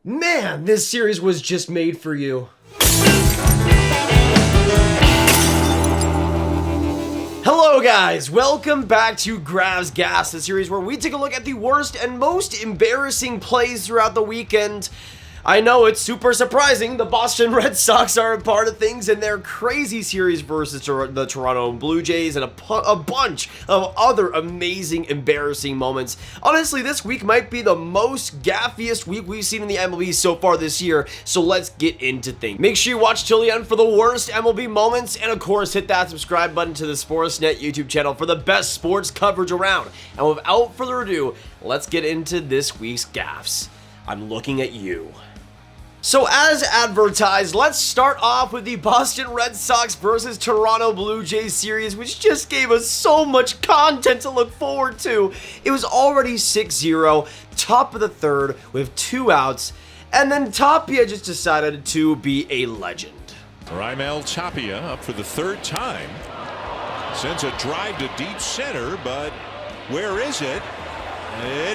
Man, this series was just made for you. Hello guys, welcome back to Grav's Gaffes, the series where we take a look at the worst and most embarrassing plays throughout the weekend. I know it's super surprising, the Boston Red Sox are a part of things in their crazy series versus the Toronto Blue Jays and a bunch of other amazing, embarrassing moments. Honestly, this week might be the most gaffiest week we've seen in the MLB so far this year, so let's get into things. Make sure you watch till the end for the worst MLB moments, and of course, hit that subscribe button to the Sportsnet YouTube channel for the best sports coverage around. And without further ado, let's get into this week's gaffes. I'm looking at you. So as advertised, let's start off with the Boston Red Sox versus Toronto Blue Jays series, which just gave us so much content to look forward to. It was already 6-0, top of the third with 2 outs, and then Tapia just decided to be a legend. Raimel Tapia up for the 3rd time. Sends a drive to deep center, but where is it?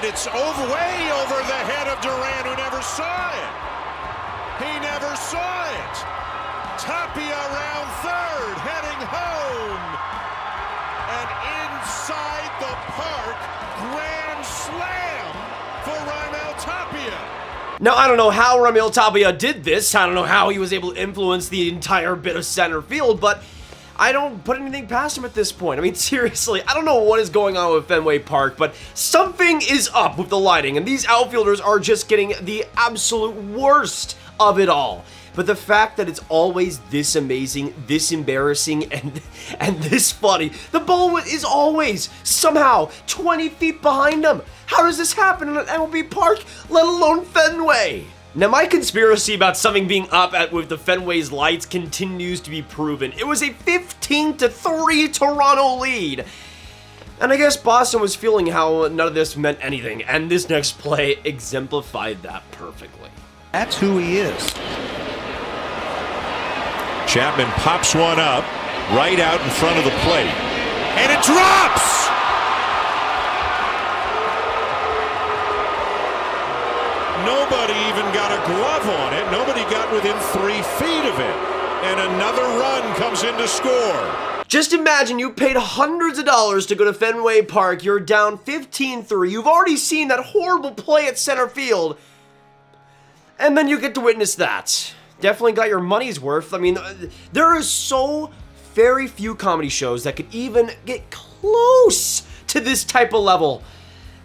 It's way over the head of Duran, who never saw it. He never saw it. Tapia around third, heading home. And inside the park, grand slam for Raimel Tapia. Now, I don't know how Raimel Tapia did this. I don't know how he was able to influence the entire bit of center field, but I don't put anything past him at this point. I mean, seriously, I don't know what is going on with Fenway Park, but something is up with the lighting, and these outfielders are just getting the absolute worst of it all. But the fact that it's always this amazing, this embarrassing, and this funny, the ball is always somehow 20 feet behind him. How does this happen at MLB Park, let alone Fenway? Now, my conspiracy about something being up with the Fenway's lights continues to be proven. It was a 15-3 Toronto lead. And I guess Boston was feeling how none of this meant anything, and this next play exemplified that perfectly. That's who he is. Chapman pops one up right out in front of the plate. And it drops! Nobody even got a glove on it. Nobody got within 3 feet of it. And another run comes in to score. Just imagine you paid hundreds of dollars to go to Fenway Park. You're down 15-3. You've already seen that horrible play at center field. And then you get to witness that. Definitely got your money's worth. I mean, there are so very few comedy shows that could even get close to this type of level.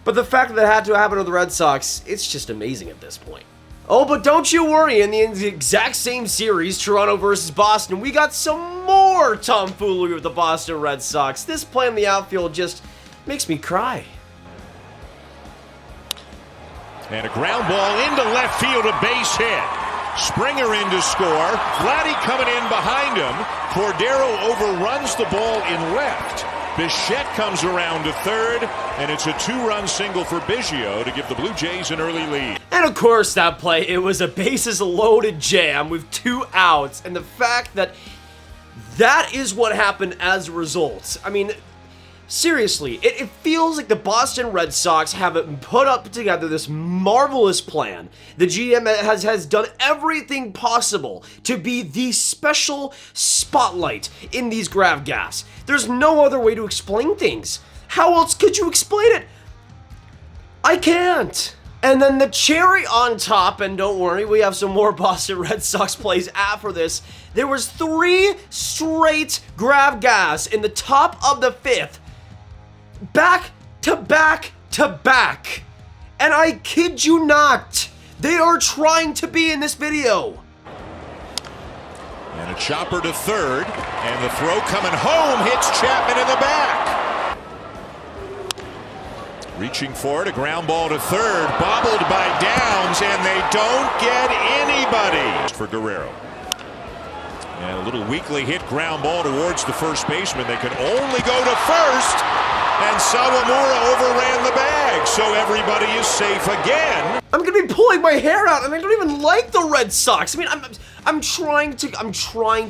But the fact that it had to happen to the Red Sox, it's just amazing at this point. Oh, but don't you worry, in the exact same series, Toronto versus Boston, we got some more tomfoolery with the Boston Red Sox. This play in the outfield just makes me cry. And a ground ball into left field, a base hit. Springer in to score. Vladdy coming in behind him. Cordero overruns the ball in left. Bichette comes around to third, and it's a 2-run single for Biggio to give the Blue Jays an early lead. And of course that play, it was a bases-loaded jam with 2 outs, and the fact that that is what happened as a result. I mean, seriously, it feels like the Boston Red Sox have put up together this marvelous plan. The GM has done everything possible to be the special spotlight in these Grav gaffes. There's no other way to explain things. How else could you explain it? I can't. And then the cherry on top, and don't worry, we have some more Boston Red Sox plays after this. There was 3 straight Grav gaffes in the top of the 5th. Back to back to back. And I kid you not, they are trying to be in this video. And a chopper to third, and the throw coming home hits Chapman in the back. Reaching for it, a ground ball to third, bobbled by Downs, and they don't get anybody. For Guerrero. And a little weakly hit ground ball towards the first baseman. They could only go to first, and Sawamura overran the bag, so everybody is safe again. I'm gonna be pulling my hair out, and I don't even like the Red Sox. I mean, I'm trying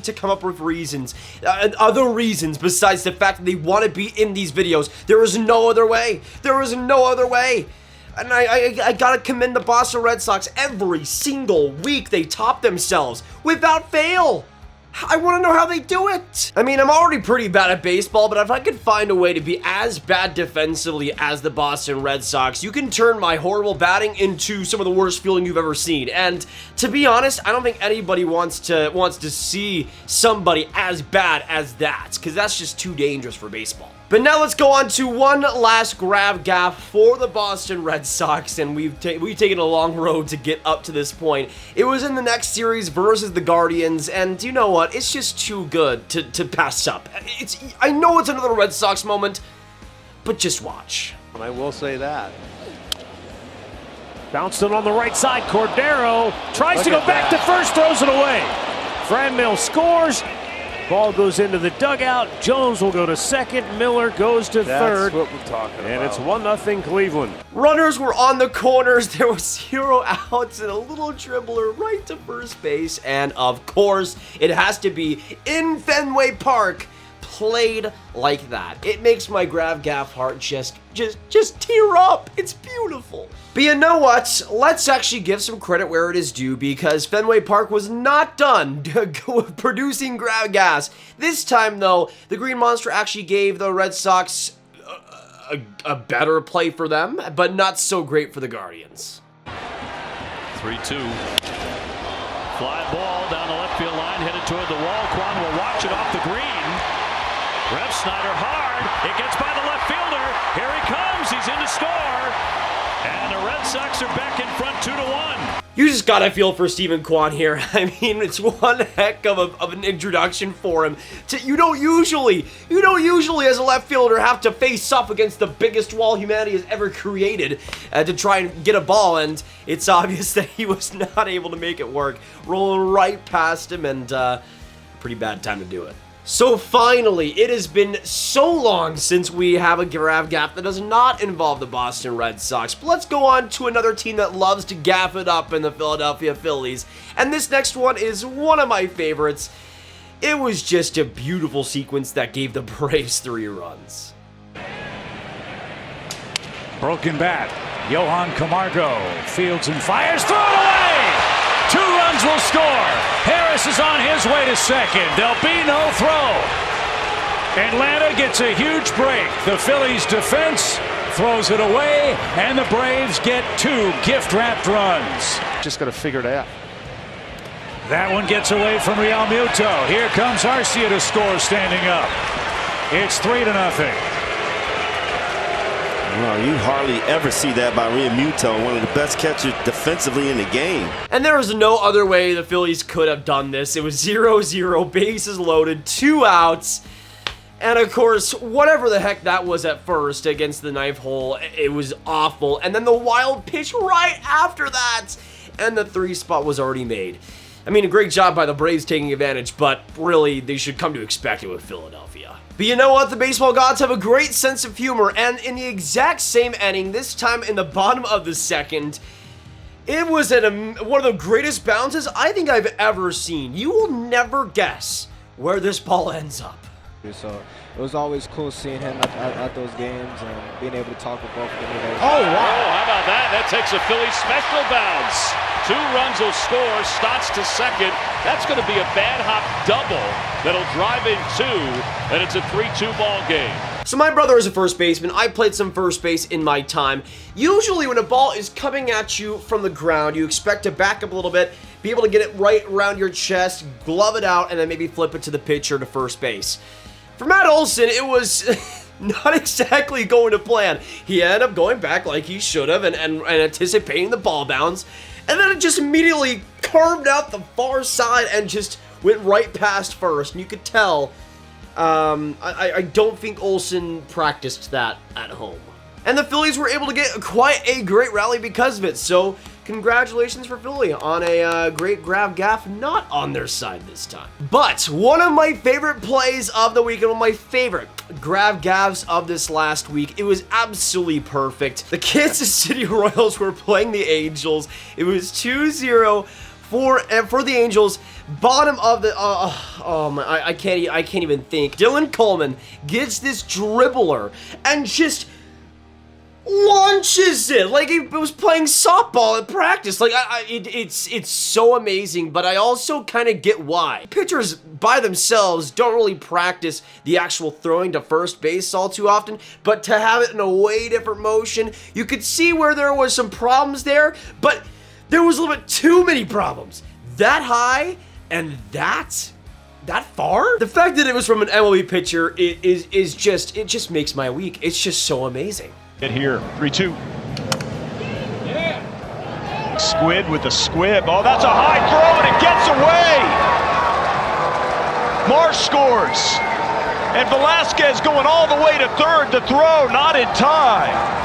to come up with reasons, other reasons besides the fact that they want to be in these videos. There is no other way. There is no other way. And I gotta commend the Boston Red Sox. Every single week they top themselves without fail. I want to know how they do it. I mean, I'm already pretty bad at baseball, but if I could find a way to be as bad defensively as the Boston Red Sox, you can turn my horrible batting into some of the worst fielding you've ever seen. And to be honest, I don't think anybody wants to see somebody as bad as that, because that's just too dangerous for baseball. But now let's go on to one last Grav gaff for the Boston Red Sox, and we've taken a long road to get up to this point. It was in the next series versus the Guardians, and you know what? It's just too good to pass up. I know it's another Red Sox moment, but just watch. I will say that. Bounced it on the right side. Cordero tries to go back to first, throws it away. Franmil scores. Ball goes into the dugout. Jones will go to second. Miller goes to third. That's what we're talking about. And it's 1-0 Cleveland. Runners were on the corners. There was 0 outs and a little dribbler right to first base. And of course, it has to be in Fenway Park, played like that. It makes my Grav gaff heart just tear up. It's beautiful. But you know what? Let's actually give some credit where it is due, because Fenway Park was not done producing Grav gas. This time, though, the Green Monster actually gave the Red Sox a better play for them, but not so great for the Guardians. 3-2. Fly ball down the left field line, headed toward the wall. Kwan will watch it off the green. Rev Snyder hard. It gets by the left fielder. Here he comes. He's in to score. And the Red Sox are back in front 2-1. You just gotta feel for Steven Kwan here. I mean, it's one heck of an introduction for him. You don't usually as a left fielder have to face up against the biggest wall humanity has ever created to try and get a ball, and it's obvious that he was not able to make it work. Rolling right past him, and pretty bad time to do it. So finally, it has been so long since we have a Grav gaff that does not involve the Boston Red Sox. But let's go on to another team that loves to gaff it up in the Philadelphia Phillies. And this next one is one of my favorites. It was just a beautiful sequence that gave the Braves 3 runs. Broken bat. Johan Camargo fields and fires. Throw it away! 2 runs will score. Harris is on his way to second. There'll be no throw. Atlanta gets a huge break. The Phillies defense throws it away, and the Braves get 2 gift-wrapped runs. Just got to figure it out. That one gets away from Real Muto. Here comes Arcia to score standing up. It's 3-0. Well, you hardly ever see that by Real Muto, one of the best catchers defensively in the game. And there was no other way the Phillies could have done this. It was 0-0, bases loaded, 2 outs. And of course, whatever the heck that was at first against the knife hole, it was awful. And then the wild pitch right after that, and the 3 spot was already made. I mean, a great job by the Braves taking advantage, but really, they should come to expect it with Philadelphia. But you know what? The baseball gods have a great sense of humor, and in the exact same inning, this time in the bottom of the second, it was at one of the greatest bounces I think I've ever seen. You will never guess where this ball ends up. So it was always cool seeing him at those games and being able to talk with both of them. Oh, wow. How about that? That takes a Phillies special bounce. 2 runs will score, Stotts to second. That's going to be a bad hop double that'll drive in 2, and it's a 3-2 ball game. So my brother is a first baseman. I played some first base in my time. Usually when a ball is coming at you from the ground, you expect to back up a little bit, be able to get it right around your chest, glove it out, and then maybe flip it to the pitcher to first base. For Matt Olson, it was not exactly going to plan. He ended up going back like he should have and anticipating the ball bounce. And then it just immediately carved out the far side and just went right past first. And you could tell, I don't think Olson practiced that at home. And the Phillies were able to get quite a great rally because of it. So congratulations for Philly on a great Grav gaff, not on their side this time. But one of my favorite plays of the week, and one of my favorite Grav gaffs of this last week, it was absolutely perfect. The Kansas City Royals were playing the Angels. It was 2-0 for the Angels. Bottom of the I can't even think. Dylan Coleman gets this dribbler and just launches it like he was playing softball at practice. Like, it's so amazing, but I also kind of get why. Pitchers by themselves don't really practice the actual throwing to first base all too often, but to have it in a way different motion, you could see where there was some problems there, but there was a little bit too many problems. That high and that far? The fact that it was from an MLB pitcher it just makes my week. It's just so amazing. Get here, 3-2. Squid with the squib. Oh, that's a high throw, and it gets away. Marsh scores. And Velasquez going all the way to third to throw, not in time.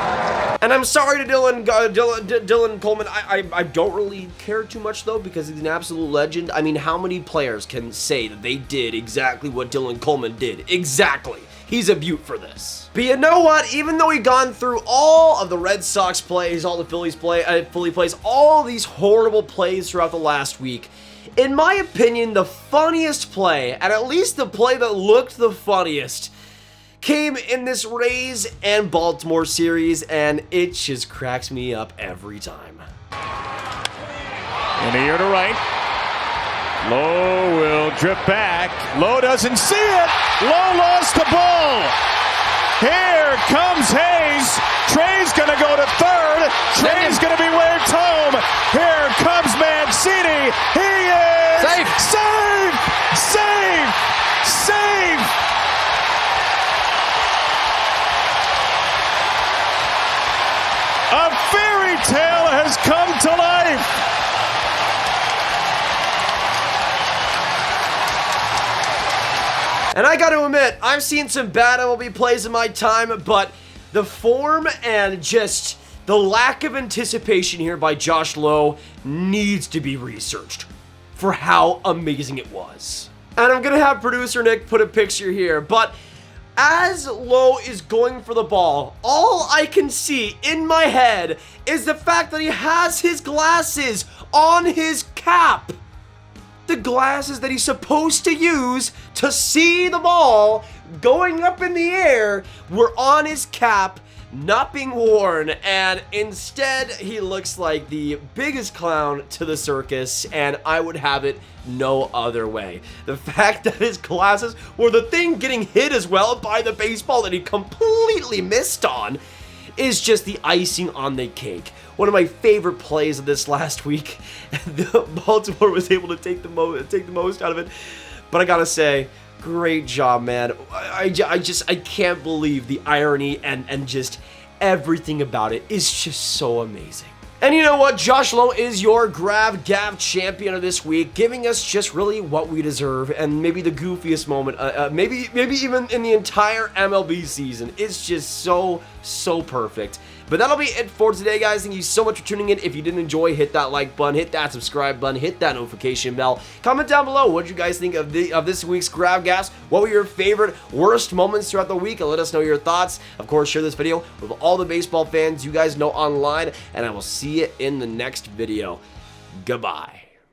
And I'm sorry to Dylan Coleman. I don't really care too much, though, because he's an absolute legend. I mean, how many players can say that they did exactly what Dylan Coleman did? Exactly. He's a beaut for this. But you know what? Even though we've gone through all of the Red Sox plays, all the Philly plays, all these horrible plays throughout the last week, in my opinion, the funniest play, and at least the play that looked the funniest, came in this Rays and Baltimore series, and it just cracks me up every time. In the air to right. Lowe will drip back. Lowe doesn't see it. Lowe lost the ball. Here comes Hayes. Trey's going to go to third. Trey's going to be waved home. Here comes Mancini. He is safe. Save! Save! Save! A fairy tale has come to life. And I gotta admit, I've seen some bad MLB plays in my time, but the form and just the lack of anticipation here by Josh Lowe needs to be researched for how amazing it was. And I'm gonna have producer Nick put a picture here, but as Lowe is going for the ball, all I can see in my head is the fact that he has his glasses on his cap. The glasses that he's supposed to use to see the ball going up in the air were on his cap, not being worn, and instead he looks like the biggest clown to the circus, and I would have it no other way. The fact that his glasses were the thing getting hit as well by the baseball that he completely missed on is just the icing on the cake. One of my favorite plays of this last week. Baltimore was able to take the most out of it. But I gotta say, great job, man. I can't believe the irony and just everything about it is just so amazing. And you know what? Josh Lowe is your Grav champion of this week, giving us just really what we deserve, and maybe the goofiest moment, maybe even in the entire MLB season. It's just so perfect. But that'll be it for today, guys. Thank you so much for tuning in. If you did enjoy, hit that like button, hit that subscribe button, hit that notification bell. Comment down below what did you guys think of this week's Grav Gaffes. What were your favorite, worst moments throughout the week? And let us know your thoughts. Of course, share this video with all the baseball fans you guys know online, and I will see you in the next video. Goodbye.